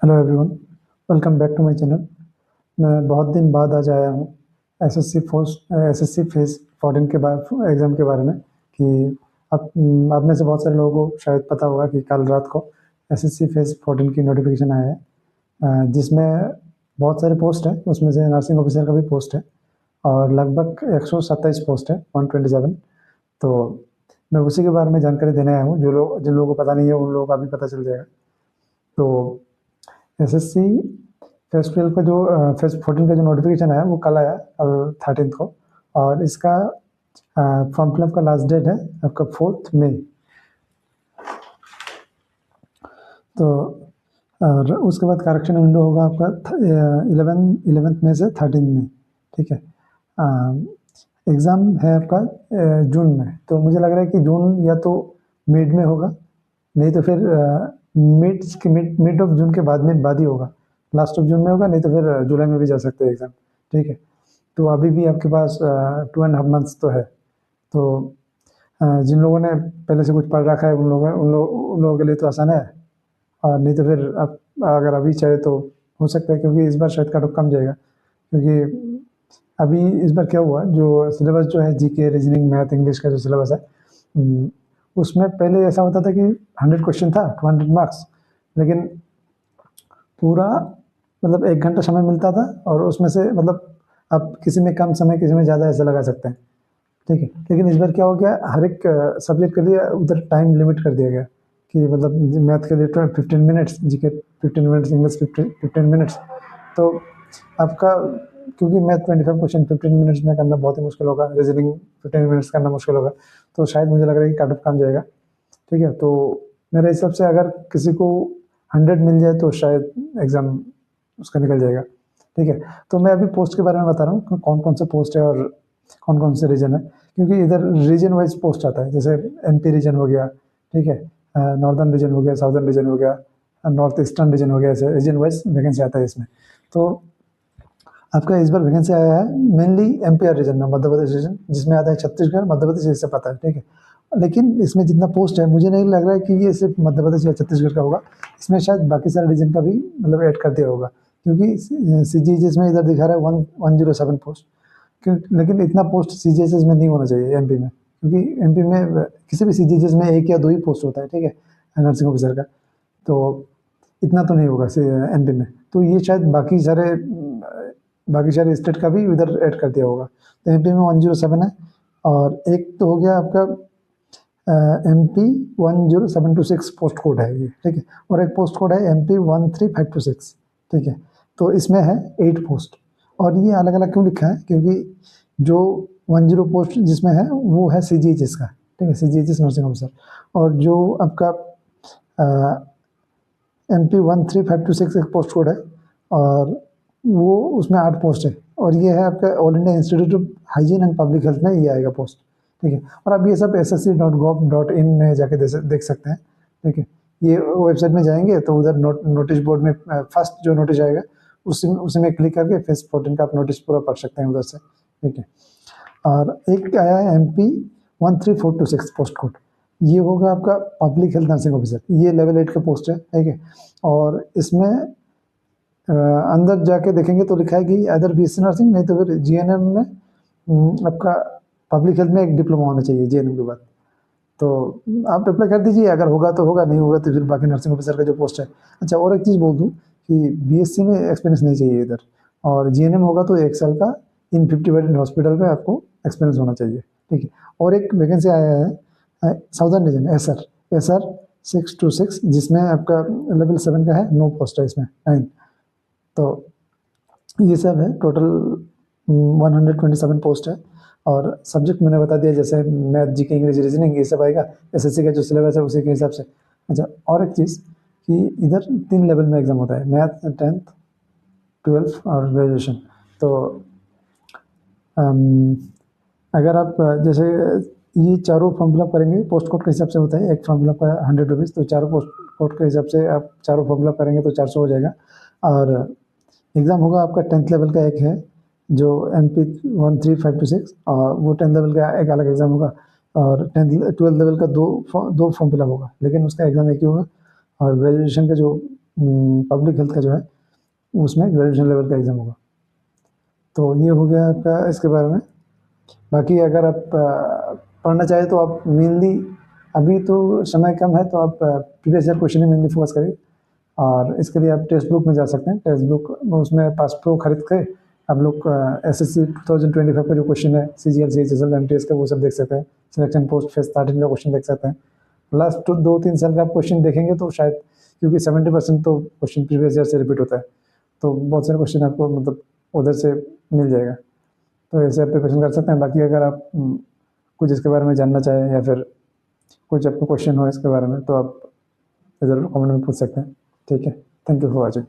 Hello everyone, welcome back to my channel. मैं बहुत दिन बाद आज आया हूँ एसएससी फेज़ 14 के बाद एग्ज़ाम के बारे में कि आप में से बहुत सारे लोगों को शायद पता होगा कि कल रात को एसएससी फेज़ 14 की नोटिफिकेशन आया है, जिसमें बहुत सारे पोस्ट है। उसमें से नर्सिंग ऑफिसर का भी पोस्ट है और लगभग 127 पोस्ट है, 127। तो मैं उसी के बारे में जानकारी देने आया हूँ। जिन लोगों को पता नहीं है उन लोगों का भी पता चल जाएगा। तो एसएससी फेज़ 12 का जो फेज़ 14 का जो नोटिफिकेशन आया वो कल आया और 13 को, और इसका फॉर्म फिलअप का लास्ट डेट है आपका 4 मई। तो और उसके बाद करेक्शन विंडो होगा आपका 11 मई से 13 मई। ठीक है। एग्ज़ाम है आपका जून में। तो मुझे लग रहा है कि जून या तो मिड में होगा, नहीं तो फिर मिड ऑफ जून के बाद ही होगा। लास्ट ऑफ जून में होगा, नहीं तो फिर जुलाई में भी जा सकते हैं एग्ज़ाम। ठीक है। तो अभी भी आपके पास 2.5 मंथ्स तो है। तो जिन लोगों ने पहले से कुछ पढ़ रखा है उन लोगों के लिए तो आसान है, और नहीं तो फिर आप अगर अभी चाहे तो हो सकता है, क्योंकि इस बार शायद कट ऑफ कम जाएगा। क्योंकि अभी इस बार क्या हुआ, जो सिलेबस जो है जीके, रीजनिंग, मैथ, इंग्लिश का जो सिलेबस है, उसमें पहले ऐसा होता था कि 100 क्वेश्चन था, 200 मार्क्स, लेकिन पूरा मतलब 1 घंटा समय मिलता था, और उसमें से मतलब आप किसी में कम समय, किसी में ज़्यादा ऐसा लगा सकते हैं। ठीक है। लेकिन इस बार क्या हो गया, हर एक सब्जेक्ट के लिए उधर टाइम लिमिट कर दिया गया कि मतलब मैथ के लिए 15 minutes, GK 15 minutes, English 15 minutes. तो आपका क्योंकि मैथ 25 क्वेश्चन 15 मिनट्स में करना बहुत ही मुश्किल होगा, रीजनिंग 15 मिनट्स करना मुश्किल होगा, तो शायद मुझे लग रहा है कि कट ऑफ कम जाएगा। ठीक है। तो मेरे हिसाब से अगर किसी को 100 मिल जाए तो शायद एग्ज़ाम उसका निकल जाएगा। ठीक है। तो मैं अभी पोस्ट के बारे में बता रहा हूँ, कौन कौन से पोस्ट है और कौन कौन से रीजन है, क्योंकि इधर रीजन वाइज पोस्ट आता है। जैसे एमपी रीजन हो गया, ठीक है, नॉर्दर्न रीजन हो गया, साउदर्न रीजन हो गया, नॉर्थ ईस्टर्न रीजन हो गया, ऐसे रीजन वाइज वैकेंसी आता है इसमें। तो आपका इस बार वैकेंसी आया है मेनली एमपीआर रीजन में, मध्य प्रदेश रीजन, जिसमें आता है छत्तीसगढ़, मध्य प्रदेश, इससे पता है। ठीक है। लेकिन इसमें जितना पोस्ट है मुझे नहीं लग रहा है कि ये सिर्फ मध्य प्रदेश या छत्तीसगढ़ का होगा। इसमें शायद बाकी सारे रीजन का भी मतलब ऐड कर दिया होगा, क्योंकि सीजीएचएस में इधर दिखा रहा है 107 पोस्ट। लेकिन इतना पोस्ट सीजीएचएस में नहीं होना चाहिए एमपी में, क्योंकि एमपी में किसी भी सीजीएचएस में 1 या 2 ही पोस्ट होता है। ठीक है, नर्सिंग ऑफिसर का। तो इतना तो नहीं होगा एमपी में। तो ये शायद बाकी सारे स्टेट का भी इधर ऐड कर दिया होगा। तो एमपी में 107 है, और एक तो हो गया आपका MP 10726 पोस्ट कोड है ये। ठीक है। और एक पोस्ट कोड है MP 13526। ठीक है। तो इसमें है 8 पोस्ट, और ये अलग अलग क्यों लिखा है, क्योंकि जो 10 पोस्ट जिसमें है वो है सीजीएचएस का। ठीक है, सीजीएचएस नर्सिंग ऑफिसर। और जो आपका MP 13526 एक पोस्ट कोड है, और वो उसमें 8 पोस्ट है, और ये है आपका all India institute of hygiene and public health में ये आएगा पोस्ट। ठीक है। और आप ये सब ssc.gov.in में जाके देख सकते हैं। ठीक है। ये वेबसाइट में जाएंगे तो उधर नोटिस बोर्ड में फर्स्ट जो नोटिस आएगा उसी में क्लिक करके फेज़ 14 का आप नोटिस पूरा पढ़ सकते हैं उधर से। ठीक है। और एक आया है MP 13426 पोस्ट कोड, ये होगा आपका पब्लिक हेल्थ नर्सिंग ऑफिसर। ये लेवल 8 का पोस्ट है। ठीक है। और इसमें अंदर जाके देखेंगे तो लिखा है कि अदर बीएससी नर्सिंग, नहीं तो फिर जीएनएम में आपका पब्लिक हेल्थ में एक डिप्लोमा होना चाहिए जीएनएम के बाद। तो आप अप्लाई कर दीजिए, अगर होगा तो होगा, नहीं होगा तो फिर बाकी नर्सिंग ऑफिसर का जो पोस्ट है। अच्छा, और एक चीज़ बोल दूँ कि बीएससी में एक्सपीरियंस नहीं चाहिए इधर, और जीएनएम होगा तो 1 साल का इन 50 बेड हॉस्पिटल में आपको एक्सपीरियंस होना चाहिए। ठीक है। और एक वैकेंसी आया है साउदर्न रीजन SR 626, जिसमें आपका लेवल 7 का है, 9 पोस्ट है इसमें, 9। तो ये सब है, टोटल 127 पोस्ट है। और सब्जेक्ट मैंने बता दिया, जैसे मैथ, जीके, इंग्लिश, रीजनिंग, ये सब आएगा। एसएससी का जो सिलेबस है उसी के हिसाब से। अच्छा, और एक चीज़ कि इधर 3 लेवल में एग्ज़ाम होता है, मैथ, 10th, 12th और ग्रेजुएशन। तो अगर आप जैसे ये चारों फॉर्म फिलअप करेंगे पोस्ट कोड के हिसाब से होता है। एक फॉर्म फिलअप का 100 रुपीज़, तो चारों पोस्ट कोड के हिसाब से आप चारों फॉर्म फिलअप करेंगे तो 400 हो जाएगा। और एग्ज़ाम होगा आपका 10th लेवल का, एक है जो MP 13526, और वो 10th लेवल का एक अलग एग्ज़ाम होगा। और 12th लेवल का दो फॉर्म फिलअप होगा, लेकिन उसका एग्ज़ाम एक ही होगा। और ग्रेजुएशन का जो पब्लिक हेल्थ का जो है उसमें ग्रेजुएशन लेवल का एग्ज़ाम होगा। तो ये हो गया आपका इसके बारे में। बाकी अगर आप पढ़ना चाहें तो आप मेनली, अभी तो समय कम है तो आप प्रीवियस ईयर क्वेश्चन ही मेनली फोकस करिए। और इसके लिए आप टेक्स्ट बुक में जा सकते हैं। टेक्स्ट बुक उसमें पास प्रो खरीद के आप लोग एसएससी 2025 का जो क्वेश्चन है सीजीएल सीएचएसएल एमटीएस का वो सब देख सकते हैं। सिलेक्शन पोस्ट फेज 13 का क्वेश्चन देख सकते हैं। लास्ट 2-3 साल का आप क्वेश्चन देखेंगे तो शायद, क्योंकि 70% तो क्वेश्चन प्रीवियस ईयर से रिपीट होता है, तो बहुत सारे क्वेश्चन आपको मतलब उधर से मिल जाएगा। तो ऐसे आप प्रिपरेशन कर सकते हैं। बाकी अगर आप कुछ इसके बारे में जानना चाहें या फिर कुछ आपको क्वेश्चन हो इसके बारे में तो आप इधर कमेंट में पूछ सकते हैं। ठीक है, थैंक यू फॉर वॉचिंग।